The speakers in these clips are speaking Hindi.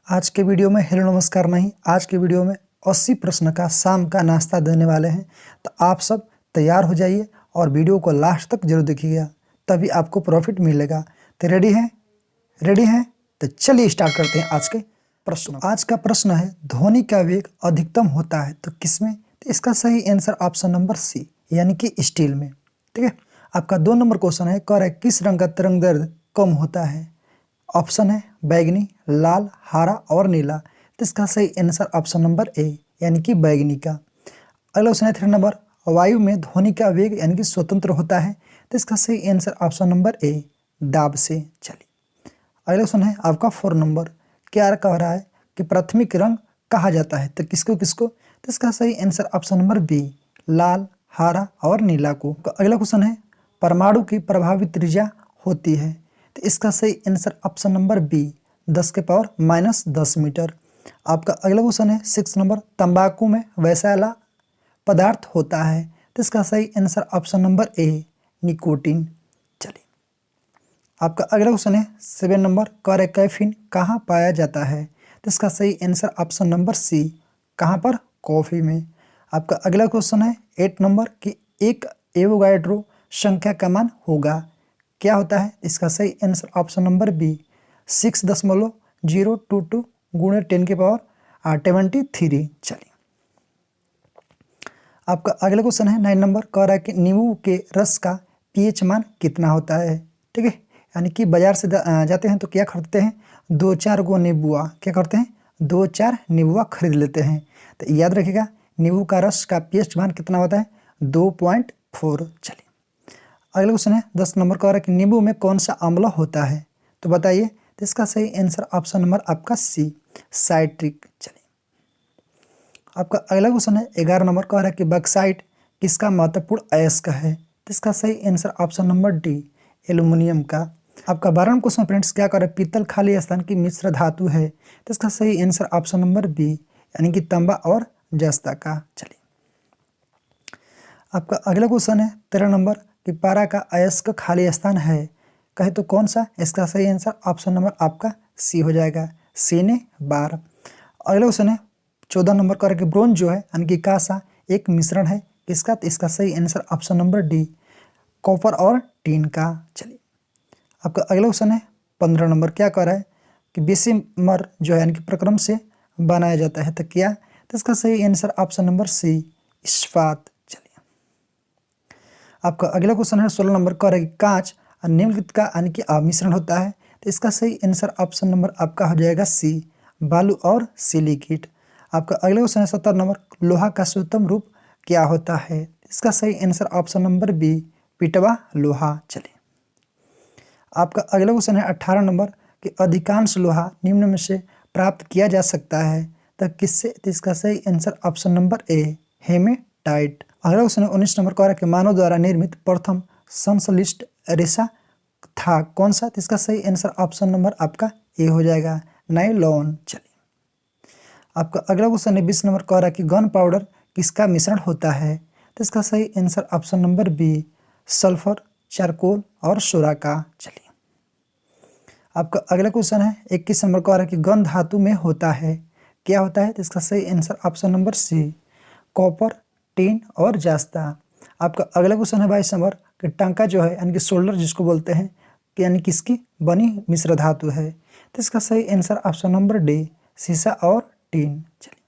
आज के वीडियो में हेलो नमस्कार नहीं, आज के वीडियो में 80 प्रश्न का शाम का नाश्ता देने वाले हैं। तो आप सब तैयार हो जाइए और वीडियो को लास्ट तक जरूर देखिएगा, तभी आपको प्रॉफिट मिलेगा। तो रेडी हैं? तो चलिए स्टार्ट करते हैं आज के प्रश्न। आज का प्रश्न है, ध्वनि का वेग अधिकतम होता है तो किसमें? तो इसका सही आंसर ऑप्शन नंबर सी यानी कि स्टील में। ठीक है। आपका 2 नंबर क्वेश्चन है, कह रहा है किस रंग का तरंग दैर्ध्य कम होता है? ऑप्शन है बैगनी, लाल, हरा और नीला। तो इसका सही आंसर ऑप्शन नंबर ए यानी कि बैगनी का। अगला क्वेश्चन है 3 नंबर, वायु में ध्वनि का वेग यानी कि स्वतंत्र होता है। तो इसका सही आंसर ऑप्शन नंबर ए दाब से। चलिए अगला क्वेश्चन है आपका 4 नंबर, क्या कह रहा है कि प्राथमिक रंग कहा जाता है? तो किसको? तो इसका सही आंसर ऑप्शन नंबर बी लाल, हरा और नीला को। अगला क्वेश्चन है, परमाणु की प्रभावी त्रिज्या होती है। तो इसका सही answer option number B 10⁻⁻10 metre. आपका अगला क्वेश्चन है 6 नंबर, तंबाकू में वैसा पदार्थ होता है। तो इसका सही आंसर ऑप्शन नंबर ए निकोटीन। चलिए आपका अगला क्वेश्चन है 7 नंबर, कैफीन कहाँ पाया जाता है? तो इसका सही आंसर ऑप्शन नंबर सी कहाँ पर? कॉफ़ी में। आपका अगला क्वेश्चन है 8 नंबर कि एक एवोगाड्रो संख्या का मान होगा, क्या होता है? इसका सही आंसर ऑप्शन नंबर बी 6.022 गुणे 10⁻23। चलिए आपका अगला क्वेश्चन है 9 नंबर, कह रहा है कि नींबू के रस का पीएच मान कितना होता है? ठीक है, यानी कि बाजार से जाते हैं तो क्या खरीदते हैं? 2-4 गो नींबुआ। क्या करते हैं? 2-4 नींबुआ खरीद लेते हैं। तो याद रखिएगा नींबू का रस का पीएच मान कितना होता है? 2.4। चलिए अगला क्वेश्चन है 10 नंबर, कह रहा है कि नींबू में कौन सा अम्ल होता है? तो बताइए। तो इसका सही आंसर ऑप्शन नंबर आपका सी साइट्रिक। चलिए आपका अगला क्वेश्चन है 11 नंबर, कह रहा है कि बॉक्साइट किसका महत्वपूर्ण अयस्क है? तो इसका सही answer option number D aluminium का। आपका 12वां क्वेश्चन फ्रेंड्स, क्या कर रहा है? पीतल खाली स्थान की मिश्र धातु है। तो इसका सही आंसर ऑप्शन नंबर बी यानी कि तांबा और जस्ता का। चलिए आपका अगला क्वेश्चन है 13 नंबर कि पारा का अयस्क खाली स्थान है, कहे तो कौन सा? इसका सही आंसर ऑप्शन नंबर आपका सी हो जाएगा, सीने बार। अगला क्वेश्चन है 14 नंबर का, कि ब्रोंज जो है यानी कि कांसा एक मिश्रण है किसका? तो इसका सही answer option number D copper और टीन का। चलिए आपका अगला क्वेश्चन है 15 नंबर, क्या कह रहा है कि बेसिमर जो है यानी कि प्रक्रम से बनाया जाता है। तो क्या? तो इसका सही आंसर ऑप्शन नंबर सी इस्पात। चलिए आपका अगला क्वेश्चन है 16 नंबर, कह रहा है कि कांच और निम्नलिखित का यानी कि मिश्रण होता है। तो इसका सही आंसर ऑप्शन नंबर आपका हो जाएगा सी बालू और सिलिकेट। आपका अगला क्वेश्चन है 17 नंबर, लोहा का सर्वोत्तम रूप क्या होता है? इसका सही आंसर ऑप्शन नंबर बी पिटवा लोहा। चलिए आपका अगला क्वेश्चन है 18 नंबर कि अधिकांश लोहा निम्न में से प्राप्त किया जा सकता है तो किससे? तो इसका सही answer option number A haematite. अगला क्वेश्चन है 19 नंबर, कह रहा है कि मानव द्वारा निर्मित प्रथम संश्लिष्ट रेशा था कौन सा? तो इसका सही आंसर ऑप्शन नंबर आपका ए हो जाएगा, नायलॉन। चलिए आपका अगला क्वेश्चन है 20 नंबर, कह रहा है कि गन पाउडर किसका मिश्रण होता है? तो इसका सही answer option number B sulphur, charcoal और सोरा का। चलिए आपका अगला क्वेश्चन है 21 नंबर, कह रहा है कि गन धातु में होता है, क्या होता है? तो इसका सही answer option number C copper, tin और जास्ता। आपका अगला क्वेश्चन है 22 नंबर कि टांका जो है यानी कि शोल्डर जिसको बोलते हैं कि यानी किसकी बनी मिश्र धातु है? तो इसका सही आंसर ऑप्शन नंबर डी सीसा और टीन। चलिए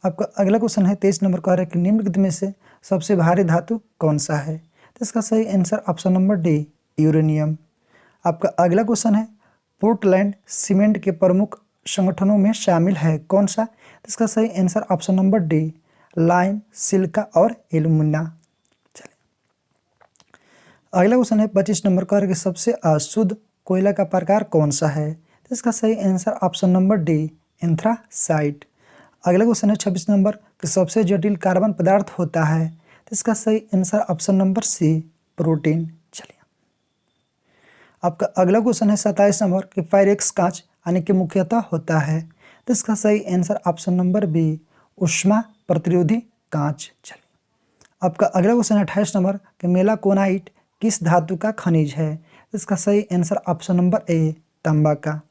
आपका अगला क्वेश्चन है 23 नंबर, कह रहा है कि निम्नलिखित में से सबसे भारी धातु कौन सा है? तो इसका सही answer option number D uranium. आपका अगला क्वेश्चन है पोर्टलैंड सीमेंट के प्रमुख संगठनों में शामिल है कौन सा? तो इसका सही answer option number D lime, silica और एल्यूमिना। चलिए अगला क्वेश्चन है 25 नंबर, कह रहा है कि सबसे अशुद्ध कोयला का प्रकार कौन सा है? तो इसका सही answer option number D anthracite. अगला क्वेश्चन है 26 नंबर कि सबसे जटिल कार्बन पदार्थ होता है। तो इसका सही answer option number C protein. चलिए आपका अगला क्वेश्चन है 27 नंबर कि पायरेक्स कांच यानी कि मुख्यतः होता है। तो इसका सही आंसर ऑप्शन नंबर बी ऊष्मा प्रतिरोधी कांच। चलिए आपका अगला क्वेश्चन है 28 नंबर कि मेलाकोनाइट किस धातु का खनिज है? तो इसका सही आंसर ऑप्शन नंबर ए तांबा का।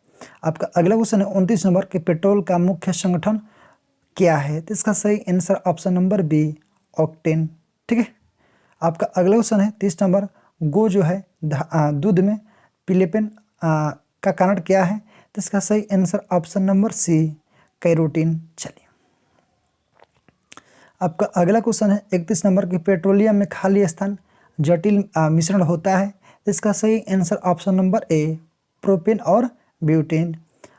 आपका अगला क्वेश्चन है 29 नंबर कि पेट्रोल का मुख्य संगठन क्या है? तो इसका सही answer option number B, octane. ठीक है। आपका अगला क्वेश्चन है 30 नंबर, गो जो है दूध में पीलेपन का कारण क्या है? तो इसका सही answer option number C, carotene. चलिए आपका अगला क्वेश्चन है 31 नंबर की पेट्रोलियम में खाली स्थान जटिल मिश्रण होता है। इसका सही आंसर ऑप्शन नंबर ए, प्रोपेन और ब्यूटेन।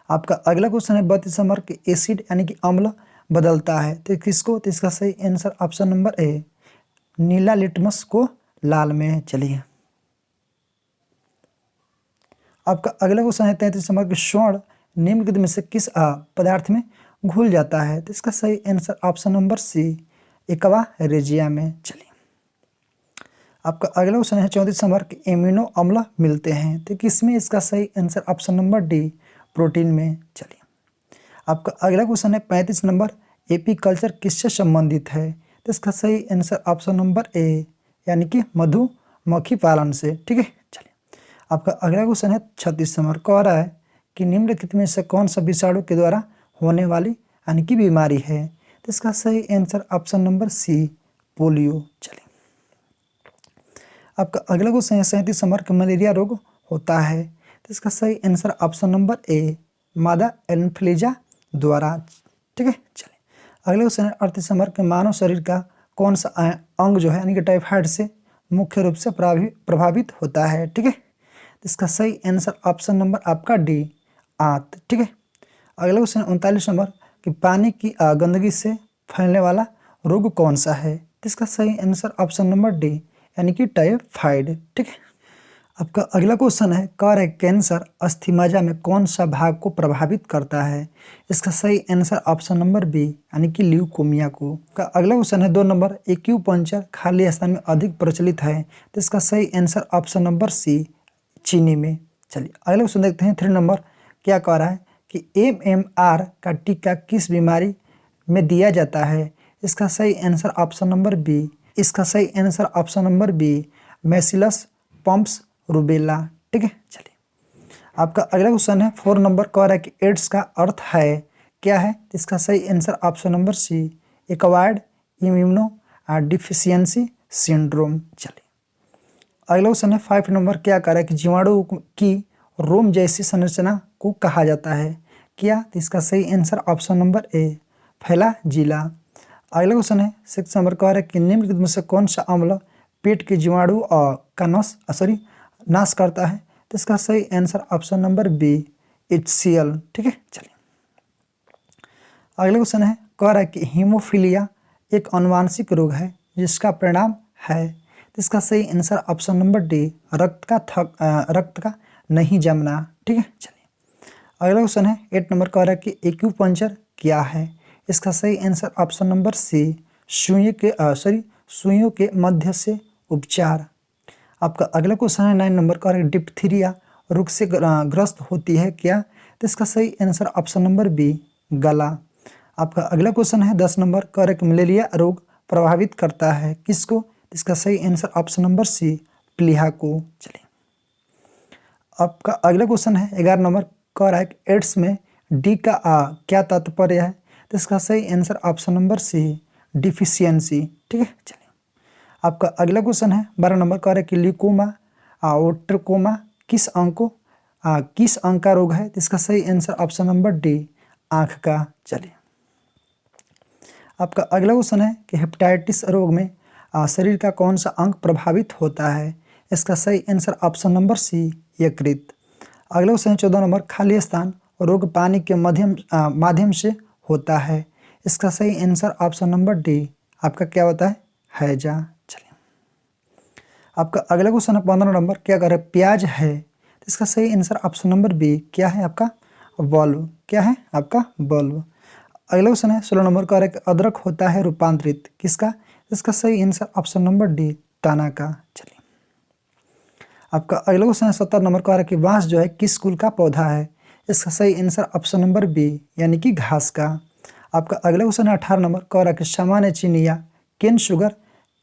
आपका अगला क्वेश्चन है 32 नंबर की एसिड यानी कि अम्ल बदलता है तो किसको? तो इसका सही आंसर ऑप्शन नंबर ए, नीला लिटमस को लाल में। चलिए आपका अगला क्वेश्चन है 33 नंबर की स्वर्ण निम्नलिखित में से किस पदार्थ में घुल जाता है? तो इसका सही answer option number C, aqua regia में। चलिए आपका अगला क्वेश्चन है 34 नंबर के एमिनो अम्ल मिलते हैं तो किसमें? इसका सही answer option number D, protein में। चलिए आपका अगला क्वेश्चन है 35 नंबर, एपीकल्चर किससे संबंधित है? तो इसका सही आंसर ऑप्शन नंबर ए, यानी कि मधुमक्खी पालन से। ठीक है। चलिए आपका अगला क्वेश्चन है 36 नंबर, कह रहा है कि निम्नलिखित में से कौन सा विषाणु के द्वारा होने वाली यानी कि बीमारी है? तो इसका सही answer option number C, polio. चलिए आपका अगला क्वेश्चन है 37 नंबर का मलेरिया रोग होता है तो इसका सही आंसर ऑप्शन नंबर ए, मादा एन्फ्लुएंजा द्वारा। ठीक है। चलिए अगला क्वेश्चन है 38 नंबर के मानव शरीर का कौन सा अंग जो है यानी कि टाइफाइड से मुख्य रूप से प्रभावित होता है? ठीक है। इसका सही आंसर ऑप्शन नंबर आपका डी, आंत। ठीक है। अगला क्वेश्चन 39 नंबर कि पानी की गंदगी से फैलने वाला रोग कौन सा है? तो इसका सही आंसर ऑप्शन नंबर डी, यानी कि टाइफाइड। ठीक है। आपका अगला क्वेश्चन है, कह रहे कैंसर अस्थि मज्जा में कौन सा भाग को प्रभावित करता है? इसका सही आंसर ऑप्शन नंबर बी, यानी कि ल्यूकोमिया को। का अगला क्वेश्चन है 2 नंबर, एक्यूपंक्चर खाली स्थान में अधिक प्रचलित है तो इसका सही आंसर ऑप्शन नंबर सी, चीनी में। चलिए अगला क्वेश्चन देखते हैं 3 नंबर, क्या कह रहा है कि MMR का टीका किस बीमारी में दिया जाता है? इसका सही आंसर ऑप्शन नंबर बी, इसका सही answer option number B, measles mumps rubella. ठीक है। चलिए आपका अगला क्वेश्चन है 4 नंबर, कह रहा है कि एड्स का अर्थ है क्या है? इसका सही answer option number C, acquired immunodeficiency syndrome. चलिए अगला क्वेश्चन है 5 नंबर, क्या कह रहा है कि जीवाणु की रोम जैसी संरचना को कहा जाता है क्या? तो इसका सही आंसर ऑप्शन नंबर ए, फ्लैजिला। अगला क्वेश्चन है 6 नंबर, कह रहा है कि निम्नलिखित में से कौन सा अम्ल पेट के जीवाणु का नाश करता है? तो इसका सही answer option number B, HCl। ठीक है। चलिए अगला क्वेश्चन है, कह रहा है कि हीमोफीलिया एक अनुवांशिक रोग है जिसका परिणाम है? तो इसका सही आंसर ऑप्शन नंबर डी, रक्त का नहीं जमना। ठीक है। चलिए अगला क्वेश्चन है 8 नंबर, कह रहा है कि एक्यूपंक्चर क्या है? इसका सही आंसर ऑप्शन नंबर सी, सुइयों के मध्य से उपचार। आपका अगला क्वेश्चन है 9 नंबर, कह रहा है डिप्थीरिया रोग से ग्रस्त होती है क्या? तो इसका सही आंसर ऑप्शन नंबर बी, गला। आपका अगला क्वेश्चन है 10 नंबर, कह रहा है कि मलेरिया रोग प्रभावित करता है किसको? इसका सही आंसर ऑप्शन नंबर सी, प्लीहा को। चलिए आपका अगला क्वेश्चन है 11 नंबर, कह रहा है कि एड्स में डी का क्या तात्पर्य है? तो इसका सही answer option number C, deficiency. ठीक है। चलिए आपका अगला क्वेश्चन है 12 नंबर, कह रहा है कि ल्यूकोमा और ट्रकोमा किस अंग का रोग है? तो इसका सही आंसर ऑप्शन नंबर डी, आँख का। चलिए आपका अगला क्वेश्चन है कि हेपेटाइटिस रोग में शरीर का कौन सा अंग प्रभावित होता है? इसका सही आंसर ऑप्शन नंबर सी, यकृत। अगला क्वेश्चन है 14 नंबर, खाली स्थान रोग पानी के माध्यम से होता है? इसका सही आंसर ऑप्शन नंबर डी, आपका क्या होता है? हैजा। चलिए आपका अगला क्वेश्चन है 15 नंबर, क्या कर रहे प्याज है? तो इसका सही आंसर ऑप्शन नंबर बी, क्या है आपका? बल्ब। क्या है आपका? बल्ब। अगला क्वेश्चन है 16 नंबर, कह रहा है कि अदरक होता है रूपांतरित किसका? इसका सही आंसर ऑप्शन नंबर डी, ताना का। चलिए आपका अगला क्वेश्चन है 17 नंबर, कह रहा है कि बांस जो है किस कुल का पौधा है? इसका सही आंसर ऑप्शन नंबर बी, यानी कि घास का। आपका अगला क्वेश्चन है 18 नंबर, कह रहा है कि सामान्य चीनी या केन शुगर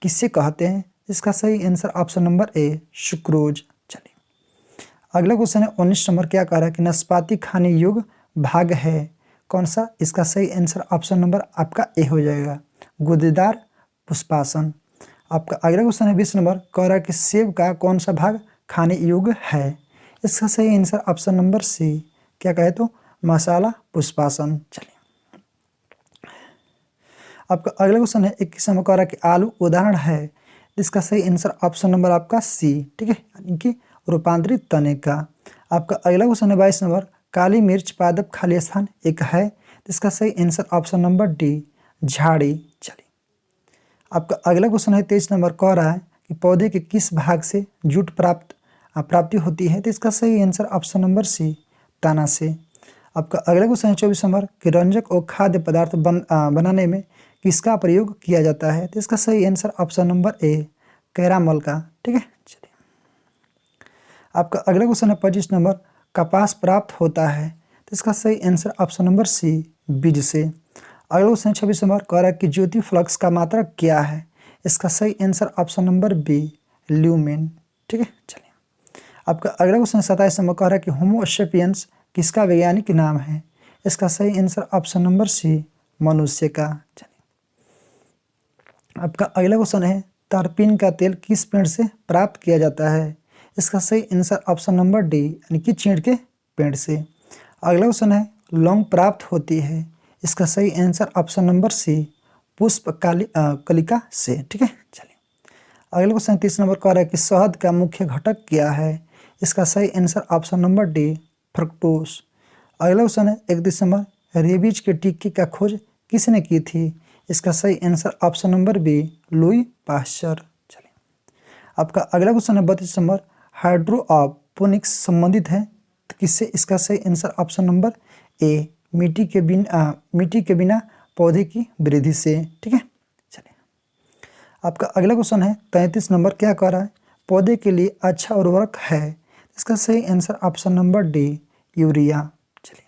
किससे कहते हैं? इसका सही आंसर ऑप्शन नंबर ए, सुक्रोज। चलिए अगला क्वेश्चन है 19 नंबर, क्या कह रहा है कि नाशपाती खाने योग्य भाग है कौन सा? इसका सही आंसर ऑप्शन नंबर आपका ए हो जाएगा, गुदेदार पुष्पासन। आपका अगला क्वेश्चन है 20 नंबर, कह रहा है कि सेब का कौन सा भाग खाने योग्य है? इसका सही आंसर ऑप्शन नंबर सी, क्या कहे तो मसाला पुष्पासन। चलिए आपका अगला क्वेश्चन है 21 नंबर, कह रहा है कि आलू उदाहरण है, इसका सही आंसर ऑप्शन नंबर आपका सी, ठीक है, यानी कि रूपांतरित तने का। आपका अगला क्वेश्चन है 22 नंबर, काली मिर्च पादप खाली स्थान एक है, इसका सही आंसर ऑप्शन नंबर डी, झाड़ी। चलिए आपका अगला क्वेश्चन है 23 नंबर, कह रहा है कि पौधे के किस भाग से जूट प्राप्ति होती है, तो इसका सही आंसर ऑप्शन नंबर सी, तना से। आपका अगला क्वेश्चन है 24 नंबर, कि रंजक और खाद्य पदार्थ बनाने में किसका प्रयोग किया जाता है, तो इसका सही आंसर ऑप्शन नंबर ए, कैरामल का, ठीक है। चलिए आपका अगला क्वेश्चन है 25 नंबर, कपास प्राप्त होता है, तो इसका सही आंसर ऑप्शन नंबर सी, बीज से। अगला क्वेश्चन है 26 नंबर, कह रहा है कि ज्योति फ्लक्स का मात्रक क्या है, इसका सही answer option number B, lumen, ठीक है। चलिए आपका अगला क्वेश्चन 27 नंबर, कह रहा है कि होमो सेपियंस किसका वैज्ञानिक नाम है, इसका सही आंसर ऑप्शन नंबर सी, मनुष्य का। चलिए आपका अगला क्वेश्चन है तारपीन का तेल किस पेड़ से प्राप्त किया जाता है, इसका सही आंसर ऑप्शन नंबर डी, यानी कि चीड़ के पेड़ से। अगला क्वेश्चन है लौंग प्राप्त होती है, इसका सही आंसर ऑप्शन नंबर सी, पुष्प कलिका से, ठीक है। चलिए अगला क्वेश्चन 30 नंबर, कह रहा है कि शहद का मुख्य घटक क्या है, इसका सही answer option number D, fructose. अगला क्वेश्चन है 31 नंबर, रेबीज के टीके का खोज किसने की थी, इसका सही answer option number B, Louis Pasteur. चलिए आपका अगला क्वेश्चन है 32 नंबर, हाइड्रोपोनिक्स संबंधित है तो किससे, इसका सही आंसर ऑप्शन नंबर ए, मिट्टी के बिना पौधे की वृद्धि से, ठीक है। चलिए आपका अगला क्वेश्चन है 33 नंबर, क्या कह रहा है पौधे के लिए अच्छा उर्वरक है, इसका सही answer option number D, urea. चलिए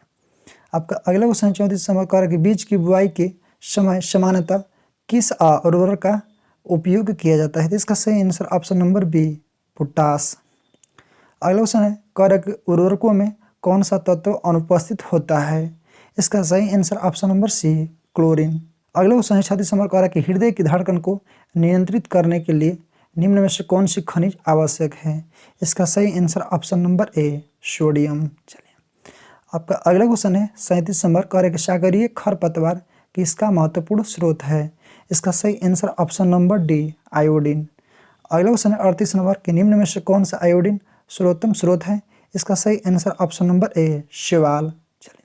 आपका अगला क्वेश्चन 34 नंबर, कह रहा है कि बीज की बुआई के समय सामान्यतः किस उर्वरक का उपयोग किया जाता है, तो इसका सही answer option number B, potash. अगला क्वेश्चन है, कह रहा है कि उर्वरकों में कौन सा तत्व अनुपस्थित होता है, इसका सही answer option number C, chlorine. अगला क्वेश्चन है 36 नंबर, कह रहा है कि हृदय की धड़कन को नियंत्रित करने के लिए निम्न में से कौन सी खनिज आवश्यक है, इसका सही आंसर ऑप्शन नंबर ए, सोडियम। चलिए आपका अगला क्वेश्चन है 37 नंबर, कह रहा है कि सागरीय खरपतवार किसका महत्वपूर्ण स्रोत है, इसका सही answer option number D, iodine. अगला क्वेश्चन है 38 नंबर, कि निम्न में से कौन सा आयोडीन सर्वोत्तम स्रोत है, इसका सही आंसर ऑप्शन नंबर ए, शैवाल। चलिए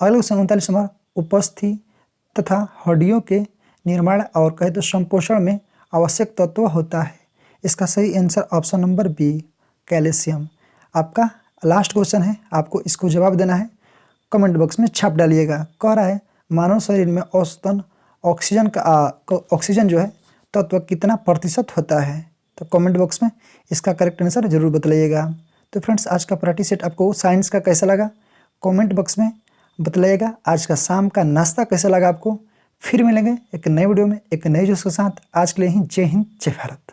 अगला क्वेश्चन 39 नंबर, उपस्थिति तथा हड्डियों के निर्माण और कहे तो संपोषण में आवश्यक तत्व होता है, इसका सही answer option number B, calcium. आपका लास्ट क्वेश्चन है, आपको इसको जवाब देना है, कमेंट बॉक्स में छाप डालिएगा। कह रहा है मानव शरीर में औसतन ऑक्सीजन जो है तत्व कितना प्रतिशत होता है, तो कमेंट बॉक्स में इसका करेक्ट आंसर जरूर बतलाइएगा। तो फ्रेंड्स आज का प्रैक्टिस सेट आपको साइंस का कैसा लगा कमेंट बॉक्स में बतलाइएगा। आज का शाम का नाश्ता कैसा लगा आपको। फिर मिलेंगे एक नए वीडियो में एक नए जोश के साथ। आज के लिए ही जय हिंद जय भारत।